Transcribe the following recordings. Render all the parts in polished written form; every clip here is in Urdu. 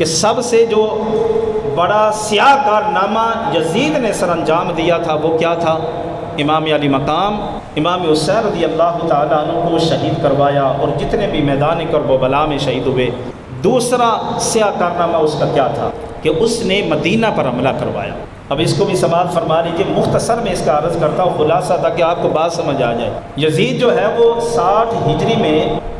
کہ سب سے جو بڑا سیاہ کارنامہ یزید نے سر انجام دیا تھا وہ کیا تھا؟ امام علی مقام امام حسین رضی اللہ تعالیٰ عنہ کو شہید کروایا اور جتنے بھی میدان کربلا میں شہید ہوئے۔ دوسرا سیاہ کارنامہ اس کا کیا تھا کہ اس نے مدینہ پر حملہ کروایا۔ اب اس کو بھی سماعت فرما لیجیے، مختصر میں اس کا عرض کرتا ہوں خلاصہ تاکہ آپ کو بات سمجھ آ جائے۔ یزید جو ہے وہ 60 ہجری میں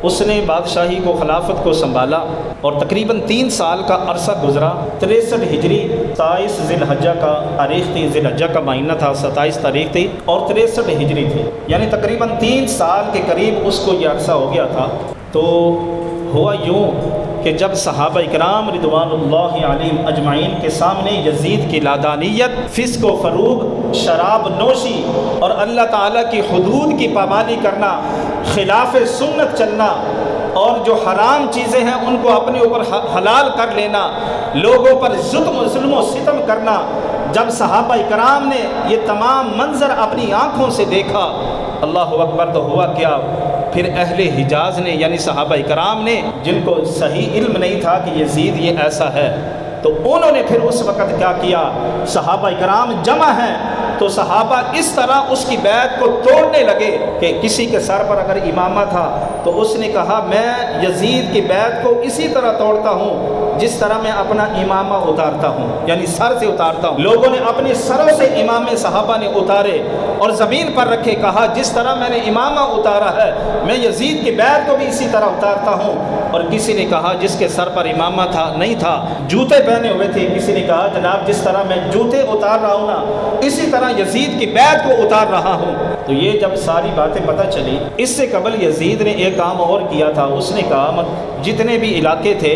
اس نے بادشاہی کو خلافت کو سنبھالا اور تقریباً 3 سال کا عرصہ گزرا۔ 63 ہجری 27 ذی الحجہ کا تاریخ تھی، ذی الحجہ کا مہینہ تھا، 27 تاریخ تھی اور 63 ہجری تھی، یعنی تقریباً 3 سال کے قریب اس کو یہ عرصہ ہو گیا تھا۔ تو ہوا یوں کہ جب صحابہ اکرام رضوان اللہ علیہم اجمعین کے سامنے یزید کی لادانیت، فسق و فروب، شراب نوشی اور اللہ تعالیٰ کی حدود کی پابندی کرنا، خلاف سنت چلنا اور جو حرام چیزیں ہیں ان کو اپنے اوپر حلال کر لینا، لوگوں پر ظلم و ستم کرنا، جب صحابہ اکرام نے یہ تمام منظر اپنی آنکھوں سے دیکھا، اللہ اکبر، تو ہوا کیا؟ پھر اہل حجاز نے یعنی صحابہ اکرام نے، جن کو صحیح علم نہیں تھا کہ یزید یہ ایسا ہے، تو انہوں نے پھر اس وقت کیا کیا؟ صحابہ اکرام جمع ہیں تو صحابہ اس طرح اس کی بیعت کو توڑنے لگے کہ کسی کے سر پر اگر امامہ تھا تو اس نے کہا میں یزید کی بیعت کو اسی طرح توڑتا ہوں جس طرح میں اپنا امامہ اتارتا ہوں، یعنی سر سے اتارتا ہوں۔ لوگوں نے اپنے سروں سے امامے صحابہ نے اتارے اور زمین پر رکھے، کہا جس طرح میں نے امامہ اتارا ہے میں یزید کی بیعت کو بھی اسی طرح اتارتا ہوں۔ اور کسی نے کہا جس کے سر پر امامہ تھا نہیں تھا، جوتے پہنے ہوئے تھے، کسی نے کہا جناب جس طرح میں جوتے اتار رہا ہوں نا اسی طرح یزید کی بیعت کو اتار رہا ہوں۔ تو یہ جب ساری باتیں پتہ چلی، اس سے قبل یزید نے ایک کام اور کیا تھا، اس نے کہا جتنے بھی علاقے تھے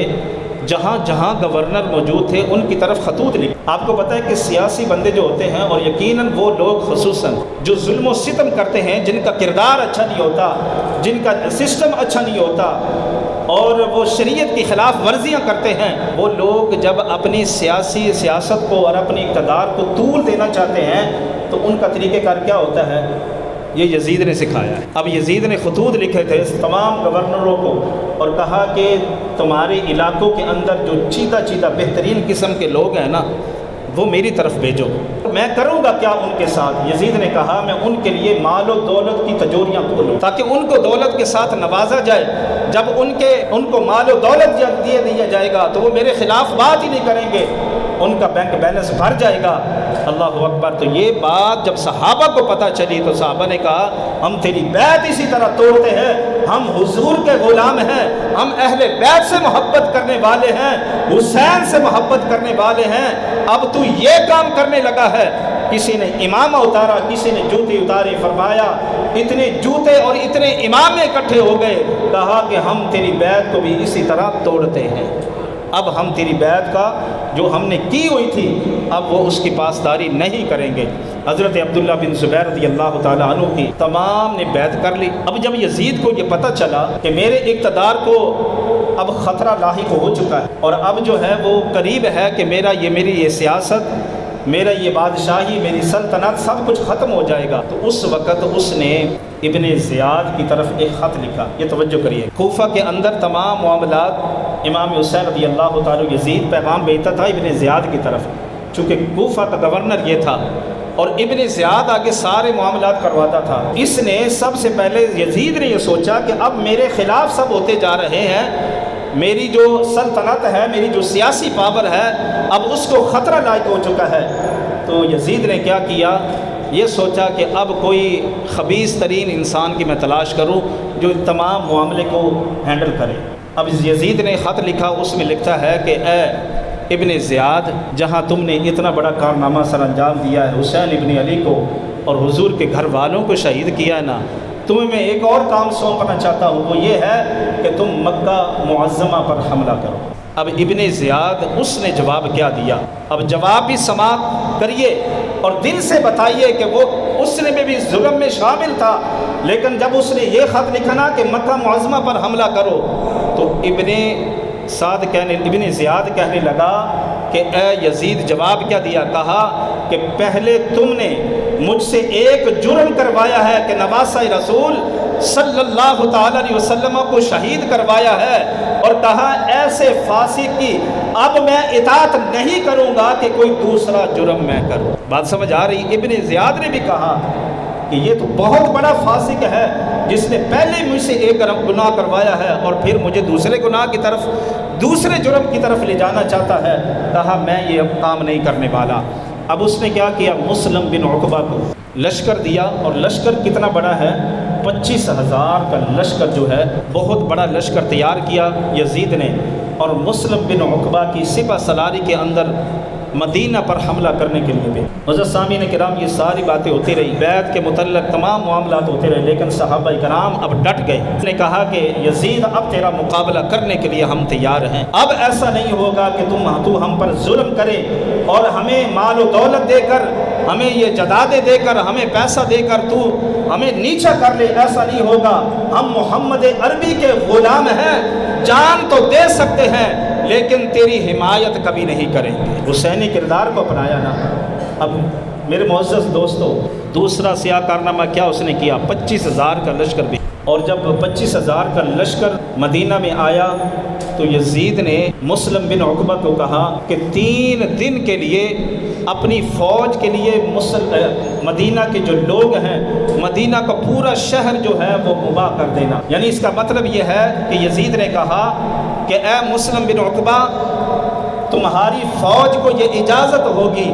جہاں جہاں گورنر موجود تھے ان کی طرف خطوط لکھے۔ آپ کو پتہ ہے کہ سیاسی بندے جو ہوتے ہیں اور یقیناً وہ لوگ خصوصاً جو ظلم و ستم کرتے ہیں، جن کا کردار اچھا نہیں ہوتا، جن کا سسٹم اچھا نہیں ہوتا اور وہ شریعت کی خلاف ورزیاں کرتے ہیں، وہ لوگ جب اپنی سیاست کو اور اپنی اقتدار کو طول دینا چاہتے ہیں تو ان کا طریقہ کار کیا ہوتا ہے؟ یہ یزید نے سکھایا ہے۔ اب یزید نے خطوط لکھے تھے تمام گورنروں کو اور کہا کہ تمہارے علاقوں کے اندر جو چیدہ بہترین قسم کے لوگ ہیں نا وہ میری طرف بھیجو، میں کروں گا کیا ان کے ساتھ؟ یزید نے کہا میں ان کے لیے مال و دولت کی تجوریاں کھولوں تاکہ ان کو دولت کے ساتھ نوازا جائے، جب ان کو مال و دولت دے دیا جائے گا تو وہ میرے خلاف بات ہی نہیں کریں گے، ان کا بینک بیلنس بھر جائے گا۔ اللہ اکبر۔ تو یہ بات جب صحابہ کو پتہ چلی تو صحابہ نے کہا ہم تیری بیعت اسی طرح توڑتے ہیں، ہم حضور کے غلام ہیں، ہم اہل بیت سے محبت کرنے والے ہیں، حسین سے محبت کرنے والے ہیں، اب تو یہ کام کرنے لگا ہے۔ کسی نے امامہ اتارا، کسی نے جوتے اتارے، فرمایا اتنے جوتے اور اتنے امامے اکٹھے ہو گئے، کہا کہ ہم تیری بیعت کو بھی اسی طرح توڑتے ہیں، اب ہم تیری بیعت کا جو ہم نے کی ہوئی تھی اب وہ اس کی پاسداری نہیں کریں گے۔ حضرت عبداللہ بن زبیر رضی اللہ تعالیٰ عنہ کی تمام نے بیعت کر لی۔ اب جب یزید کو یہ پتہ چلا کہ میرے اقتدار کو اب خطرہ لاحق ہو چکا ہے اور اب جو ہے وہ قریب ہے کہ میری یہ سیاست، میرا یہ بادشاہی، میری سلطنت سب کچھ ختم ہو جائے گا، تو اس وقت اس نے ابن زیاد کی طرف ایک خط لکھا۔ یہ توجہ کریے، کوفہ کے اندر تمام معاملات امام حسین رضی اللہ تعالیٰ یزید پیغام بھیجتا تھا ابن زیاد کی طرف، چونکہ کوفہ کا گورنر یہ تھا اور ابن زیاد آگے سارے معاملات کرواتا تھا۔ اس نے سب سے پہلے یزید نے یہ سوچا کہ اب میرے خلاف سب ہوتے جا رہے ہیں، میری جو سلطنت ہے، میری جو سیاسی پاور ہے اب اس کو خطرہ لاحق ہو چکا ہے۔ تو یزید نے کیا کیا؟ یہ سوچا کہ اب کوئی خبیث ترین انسان کی میں تلاش کروں جو تمام معاملے کو ہینڈل کرے۔ اب یزید نے خط لکھا، اس میں لکھتا ہے کہ اے ابن زیاد، جہاں تم نے اتنا بڑا کارنامہ سر انجام دیا ہے، حسین ابن علی کو اور حضور کے گھر والوں کو شہید کیا ہے نا، تمہیں میں ایک اور کام سونپنا چاہتا ہوں، وہ یہ ہے کہ تم مکہ معظمہ پر حملہ کرو۔ اب ابن زیاد اس نے جواب کیا دیا؟ اب جواب بھی سماعت کریے اور دل سے بتائیے کہ وہ اس نے بھی ظلم میں شامل تھا، لیکن جب اس نے یہ خط لکھا نا کہ مکہ معظمہ پر حملہ کرو تو ابن زیاد کہنے لگا کہ اے یزید، جواب کیا دیا؟ کہا کہ پہلے تم نے مجھ سے ایک جرم کروایا ہے کہ نواسہ رسول صلی اللہ تعالیٰ علیہ وسلم کو شہید کروایا ہے، اور اور کہا ایسے فاسق کی اب میں اطاعت نہیں کروں گا کہ کوئی دوسرا جرم میں کروں۔ بات سمجھ آ رہی؟ ابن زیاد نے بھی کہا کہ یہ تو بہت بڑا فاسق ہے جس نے پہلے مجھ سے ایک گناہ کروایا ہے اور پھر مجھے دوسرے گناہ کی طرف، دوسرے جرم کی طرف لے جانا چاہتا ہے۔ کہا میں یہ اب کام نہیں کرنے والا۔ اب اس نے کیا کیا؟ مسلم بن عقبہ کو لشکر دیا، اور لشکر کتنا بڑا ہے؟ 25,000 کا لشکر جو ہے، بہت بڑا لشکر تیار کیا یزید نے، اور مسلم بن عقبہ کی سپہ سالاری کے اندر مدینہ پر حملہ کرنے کے لیے بھی۔ معزز سامعین کرام، یہ ساری باتیں ہوتی رہی، بیعت کے متعلق تمام معاملات ہوتے رہے، لیکن صحابہ کرام اب ڈٹ گئے۔ انہوں نے کہا کہ یزید اب تیرا مقابلہ کرنے کے لیے ہم تیار ہیں، اب ایسا نہیں ہوگا کہ تو ہم پر ظلم کرے اور ہمیں مال و دولت دے کر، ہمیں یہ جدادیں دے کر، ہمیں پیسہ دے کر تو ہمیں نیچا کر لے، ایسا نہیں ہوگا۔ ہم محمد عربی کے غلام ہیں، جان تو دے سکتے ہیں لیکن تیری حمایت کبھی نہیں کریں گے۔ حسینی کردار کو اپنایا نا۔ اب میرے معزز دوستو، دوسرا سیاہ کارنامہ کیا اس نے کیا؟ 25,000 کا لشکر بھی، اور جب 25,000 کا لشکر مدینہ میں آیا تو یزید نے مسلم بن عقبہ کو کہا کہ 3 دن کے لیے اپنی فوج کے لیے مدینہ کے جو لوگ ہیں، مدینہ کا پورا شہر جو ہے وہ مباح کر دینا۔ یعنی اس کا مطلب یہ ہے کہ یزید نے کہا کہ اے مسلم بن عقبہ، تمہاری فوج کو یہ اجازت ہوگی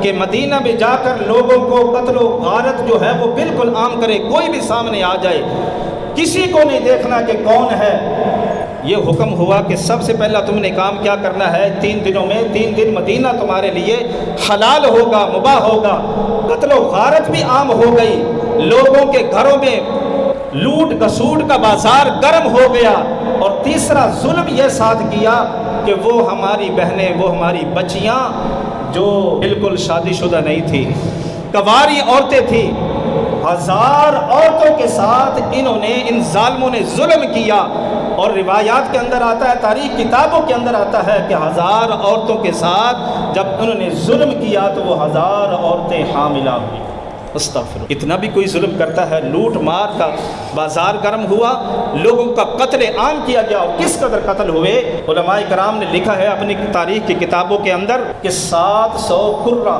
کہ مدینہ میں جا کر لوگوں کو قتل و غارت جو ہے وہ بالکل عام کرے، کوئی بھی سامنے آ جائے، کسی کو نہیں دیکھنا کہ کون ہے۔ یہ حکم ہوا کہ سب سے پہلا تم نے کام کیا کرنا ہے، 3 دنوں میں 3 دن مدینہ تمہارے لیے حلال ہوگا، مباح ہوگا، قتل و غارت بھی عام ہو گئی، لوگوں کے گھروں میں لوٹ گسوٹ کا بازار گرم ہو گیا، اور تیسرا ظلم یہ ساتھ کیا کہ وہ ہماری بہنیں، وہ ہماری بچیاں جو بالکل شادی شدہ نہیں تھی، کنواری عورتیں تھیں، 1000 عورتوں کے ساتھ انہوں نے، ان ظالموں نے ظلم کیا۔ اور روایات کے اندر آتا ہے، تاریخ کتابوں کے اندر آتا ہے کہ 1000 عورتوں کے ساتھ جب انہوں نے ظلم کیا تو وہ 1000 عورتیں حاملہ ہوئیں۔ استغفر، اتنا بھی کوئی ظلم کرتا ہے؟ لوٹ مار کا بازار گرم ہوا، لوگوں کا قتل عام کیا گیا، اور کس قدر قتل ہوئے؟ علماء کرام نے لکھا ہے اپنی تاریخ کی کتابوں کے اندر کہ 700 قرہ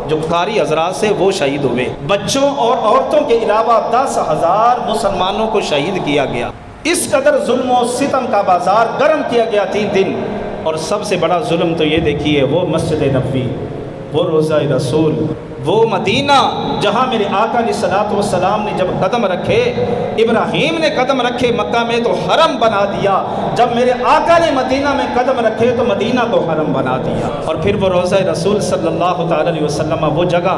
جو قاری حضرات سے وہ شہید ہوئے، بچوں اور عورتوں کے علاوہ 10,000 مسلمانوں کو شہید کیا گیا۔ اس قدر ظلم و ستم کا بازار گرم کیا گیا 3 دن۔ اور سب سے بڑا ظلم تو یہ دیکھیے، وہ مسجد نبوی، وہ روضہ رسول، وہ مدینہ جہاں میرے آقا علیہ الصلوۃ والسلام نے جب قدم رکھے، ابراہیم نے قدم رکھے مکہ میں تو حرم بنا دیا، جب میرے آقا نے مدینہ میں قدم رکھے تو مدینہ کو حرم بنا دیا۔ اور پھر وہ روضہ رسول صلی اللہ تعالی علیہ وسلم، وہ جگہ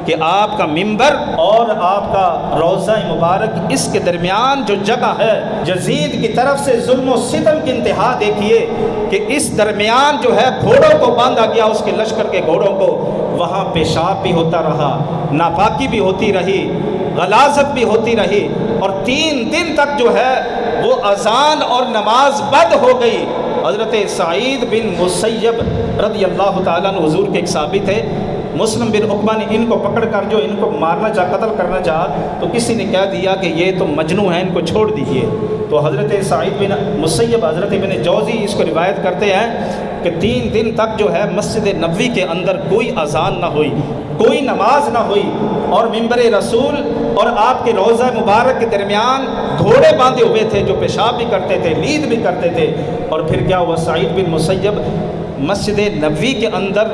کہ آپ کا منبر اور آپ کا روضہ مبارک، اس کے درمیان جو جگہ ہے، یزید کی طرف سے ظلم و ستم کی انتہا دیکھیے کہ اس درمیان جو ہے گھوڑوں کو باندھا گیا، اس کے لشکر کے گھوڑوں کو، وہاں پیشاب بھی ہوتا رہا، ناپاکی بھی ہوتی رہی، غلاظت بھی ہوتی رہی، اور 3 دن تک جو ہے وہ اذان اور نماز بند ہو گئی۔ حضرت سعید بن مسیب رضی اللہ تعالیٰ عنہ حضور کے ایک صحابی تھے، مسلم بن عقبہ نے ان کو پکڑ کر جو ان کو مارنا چاہا، قتل کرنا چاہا، تو کسی نے کہہ دیا کہ یہ تو مجنون ہیں، ان کو چھوڑ دیجئے۔ تو حضرت سعید بن مسیب، حضرت ابن جوزی اس کو روایت کرتے ہیں کہ 3 دن تک جو ہے مسجد نبوی کے اندر کوئی اذان نہ ہوئی، کوئی نماز نہ ہوئی، اور منبر رسول اور آپ کے روضہ مبارک کے درمیان گھوڑے باندھے ہوئے تھے جو پیشاب بھی کرتے تھے، لید بھی کرتے تھے۔ اور پھر کیا ہوا؟ سعید بن مسیب مسجد نبوی کے اندر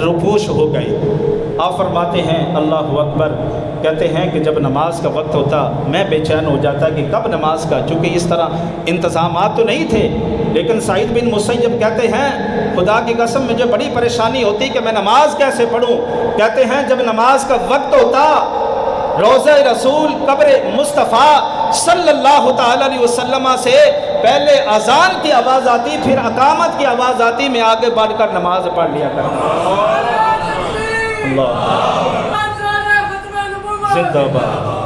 رپوش ہو گئے۔ آپ فرماتے ہیں اللہ اکبر، کہتے ہیں کہ جب نماز کا وقت ہوتا میں بے چین ہو جاتا کہ کب نماز کا، چونکہ اس طرح انتظامات تو نہیں تھے، لیکن سعید بن مسیب کہتے ہیں خدا کی قسم مجھے بڑی پریشانی ہوتی کہ میں نماز کیسے پڑھوں۔ کہتے ہیں جب نماز کا وقت ہوتا، روضہ رسول، قبر مصطفیٰ صلی اللہ تعالی علیہ وسلم سے پہلے اذان کی آواز آتی، پھر اقامت کی آواز آتی، میں آگے بڑھ کر نماز پڑھ لیا کرتا۔ اللہ زندہ باد۔